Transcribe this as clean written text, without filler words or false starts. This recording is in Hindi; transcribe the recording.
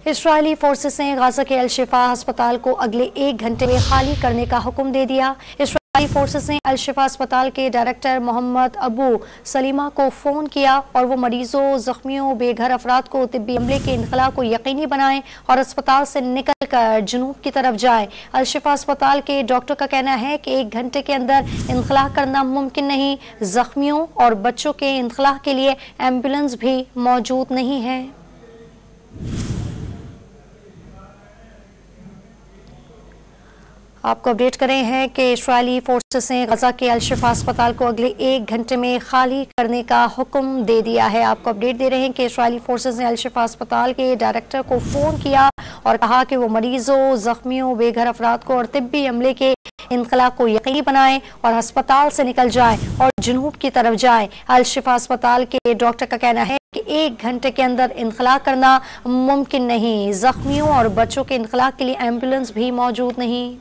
इसराइली फोर्सेस ने गाजा के अल-शिफा अस्पताल को अगले 1 घंटे में खाली करने का हुक्म दे दिया। इसराइली फोर्सेस ने अल-शिफा अस्पताल के डायरेक्टर मोहम्मद अबू सलीमा को फ़ोन किया और वो मरीजों, जख्मियों, बेघर अफराद को तिब्बी अमले के इंखला को यकीनी बनाएं और अस्पताल से निकल कर जनूब की तरफ जाए। अल-शिफा अस्पताल के डॉक्टर का कहना है कि 1 घंटे के अंदर इंखला करना मुमकिन नहीं। जख्मियों और बच्चों के इंखला के लिए एम्बुलेंस भी मौजूद नहीं है। आपको अपडेट करें हैं कि इस्राएली फोर्सेस ने गजा के अल-शिफा अस्पताल को अगले 1 घंटे में खाली करने का हुक्म दे दिया है। आपको अपडेट दे रहे हैं कि इस्राएली फोर्सेस ने अल-शिफा अस्पताल के डायरेक्टर को फ़ोन किया और कहा कि वो मरीजों, जख्मियों, बेघर अफराद को और तिब्बी अमले के इंखला को यकीनी बनाएं और अस्पताल से निकल जाए और जनूब की तरफ जाए। अल-शिफा अस्पताल के डॉक्टर का कहना है कि 1 घंटे के अंदर इंखला करना मुमकिन नहीं। जख्मियों और बच्चों के इंखला के लिए एम्बुलेंस भी मौजूद नहीं।